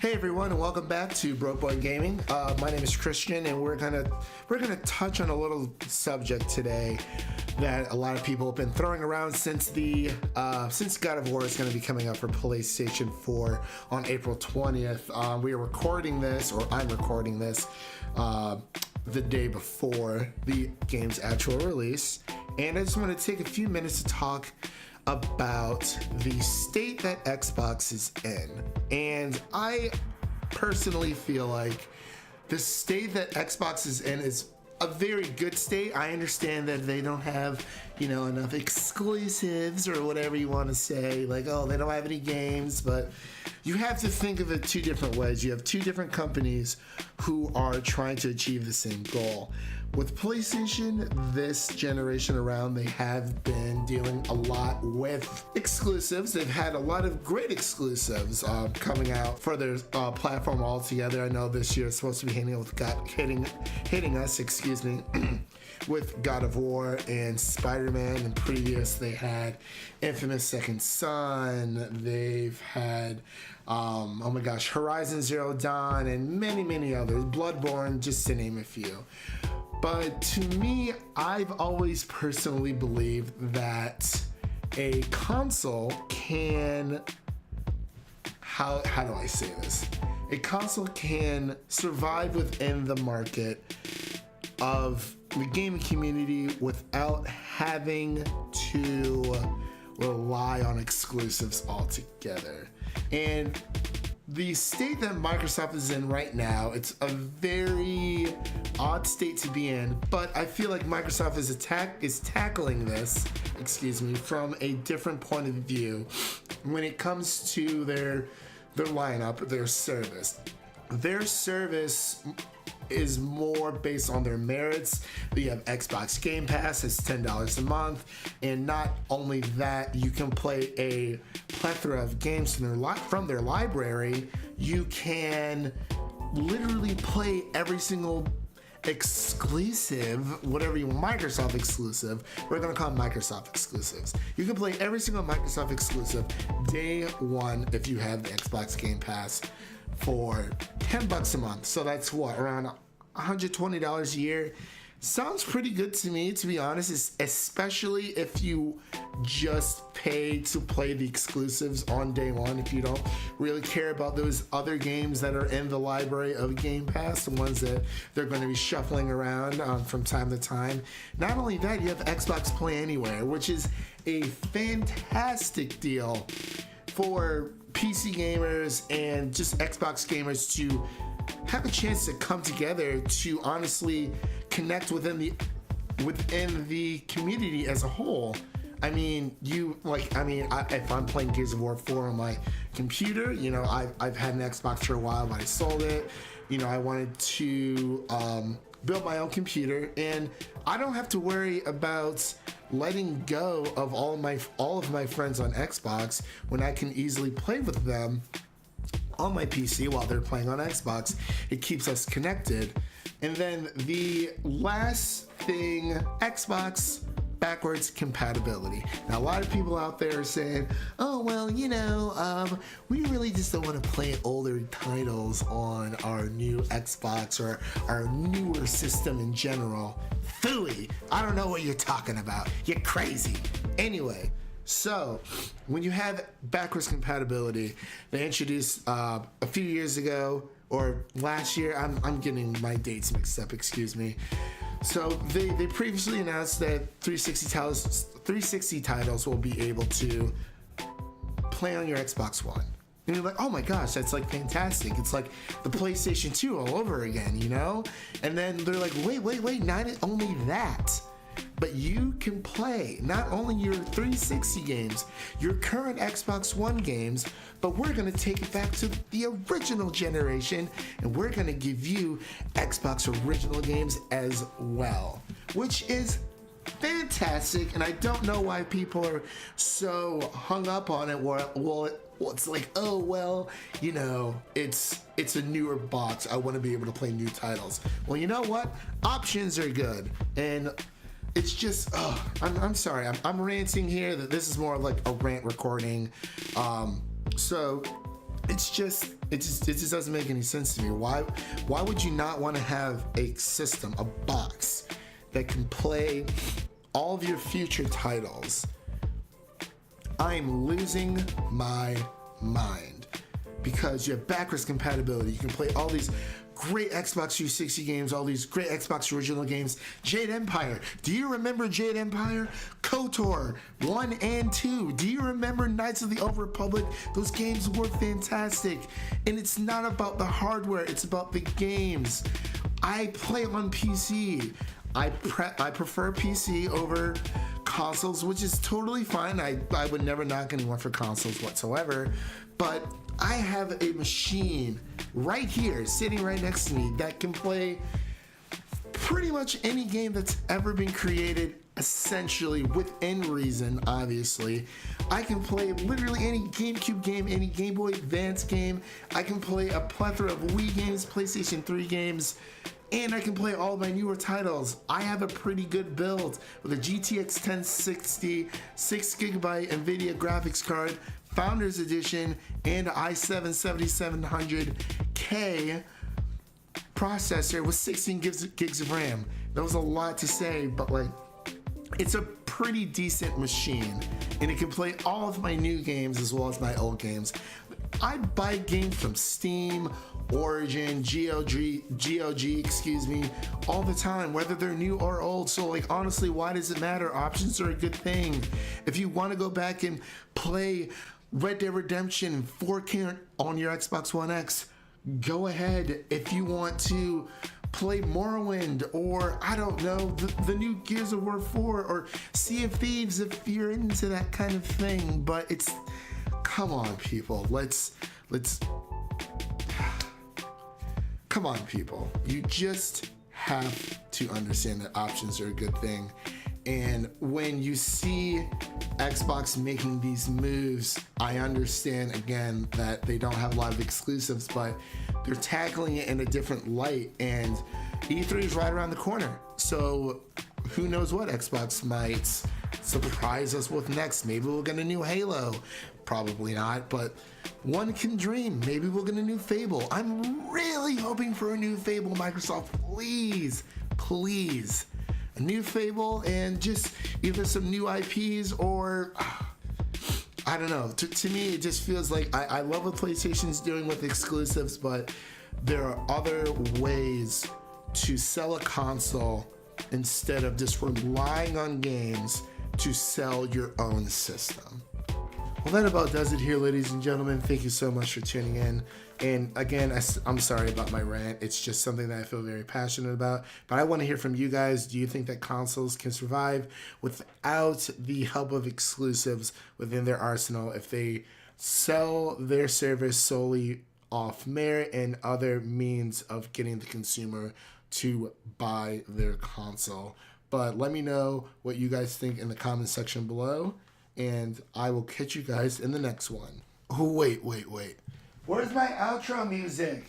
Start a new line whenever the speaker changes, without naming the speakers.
Hey everyone, and welcome back to Broke Boy Gaming. My name is Christian, and we're gonna touch on a little subject today that a lot of people have been throwing around since God of War is going to be coming up for PlayStation 4 on April 20th. We are recording this, or I'm recording this, the day before the game's actual release, and I just want to take a few minutes to talk about the state that Xbox is in. And I personally feel like the state that Xbox is in is a very good state. I understand that they don't have, enough exclusives or whatever you want to say, like, oh, they don't have any games, but you have to think of it two different ways. You have two different companies who are trying to achieve the same goal. With PlayStation, this generation around, they have been dealing a lot with exclusives. They've had a lot of great exclusives coming out for their platform altogether. I know this year is supposed to be hitting us, with God of War and Spider-Man. And previous, they had Infamous Second Son. They've had, Horizon Zero Dawn, and many, many others. Bloodborne, just to name a few. But to me, I've always personally believed that a console can, how do I say this? A console can survive within the market of the gaming community without having to rely on exclusives altogether. And the state that Microsoft is in right now, it's a very odd state to be in, but I feel like Microsoft is tackling this, from a different point of view when it comes to their lineup, their service. Their service is more based on their merits. You have Xbox Game Pass, it's $10 a month, and not only that, you can play a plethora of games from their library. You can literally play every single exclusive, Microsoft exclusive. We're gonna call them Microsoft exclusives. You can play every single Microsoft exclusive day one if you have the Xbox Game Pass for $10 a month. So that's around $120 a year. Sounds pretty good to me, to be honest, especially if you just pay to play the exclusives on day one. If you don't really care about those other games that are in the library of Game Pass, the ones that they're going to be shuffling around from time to time. Not only that, you have Xbox Play Anywhere, which is a fantastic deal for PC gamers and just Xbox gamers to have a chance to come together to honestly connect within the community as a whole. If I'm playing Gears of War 4 on my computer, I've had an Xbox for a while, but I sold it. I wanted to build my own computer, and I don't have to worry about letting go of all of my friends on Xbox when I can easily play with them on my PC while they're playing on Xbox. It keeps us connected. And then the last thing, Xbox backwards compatibility. Now, a lot of people out there are saying, oh, well, we really just don't want to play older titles on our new Xbox or our newer system in general. Phooey! I don't know what you're talking about. You're crazy. Anyway, so when you have backwards compatibility, they introduced a few years ago, or last year, I'm getting my dates mixed up, excuse me. So they previously announced that 360 titles will be able to play on your Xbox One. And you're like, oh my gosh, that's like fantastic. It's like the PlayStation 2 all over again, And then they're like, wait, not only that, but you can play not only your 360 games, your current Xbox One games, but we're going to take it back to the original generation, and we're going to give you Xbox original games as well, which is fantastic. And I don't know why people are so hung up on it. Well, it's like, oh, well, it's a newer box. I want to be able to play new titles. Well, you know what? Options are good. And it's just, I'm sorry. I'm ranting here. That this is more like a rant recording. So it's It just doesn't make any sense to me. Why would you not want to have a system, a box that can play all of your future titles? I'm losing my mind, because you have backwards compatibility. You can play all these great Xbox 360 games, all these great Xbox original games. Jade Empire. Do you remember Jade Empire? KOTOR 1 and 2. Do you remember Knights of the Old Republic? Those games were fantastic. And it's not about the hardware, it's about the games. I play on PC. I prefer PC over consoles, which is totally fine. I would never knock anyone for consoles whatsoever. But I have a machine right here, sitting right next to me, that can play pretty much any game that's ever been created, essentially, within reason, obviously. I can play literally any GameCube game, any Game Boy Advance game. I can play a plethora of Wii games, PlayStation 3 games, and I can play all my newer titles. I have a pretty good build with a GTX 1060, 6GB NVIDIA graphics card, Founders Edition, and an i7-7700K processor with 16 gigs of RAM. That was a lot to say, but like, it's a pretty decent machine, and it can play all of my new games as well as my old games. I buy games from Steam, Origin, GOG, all the time, whether they're new or old. So like, honestly, why does it matter? Options are a good thing. If you want to go back and play Red Dead Redemption in 4K on your Xbox One X, go ahead. If you want to play Morrowind, or I don't know, the new Gears of War 4 or Sea of Thieves, if you're into that kind of thing. But it's, come on, people, let's come on, people. You just have to understand that options are a good thing. And when you see Xbox making these moves, I understand, again, that they don't have a lot of exclusives, but they're tackling it in a different light. And E3 is right around the corner. So who knows what Xbox might surprise us with next. Maybe we'll get a new Halo. Probably not, but one can dream. Maybe we'll get a new Fable. I'm really hoping for a new Fable, Microsoft. Please, please. A new Fable, and just either some new IPs or I don't know. To me, it just feels like I love what PlayStation's doing with exclusives, but there are other ways to sell a console instead of just relying on games to sell your own system. Well, that about does it here, ladies and gentlemen. Thank you so much for tuning in. And again, I'm sorry about my rant. It's just something that I feel very passionate about. But I want to hear from you guys. Do you think that consoles can survive without the help of exclusives within their arsenal if they sell their service solely off merit and other means of getting the consumer to buy their console? But let me know what you guys think in the comment section below, and I will catch you guys in the next one. Oh, wait. Where's my outro music?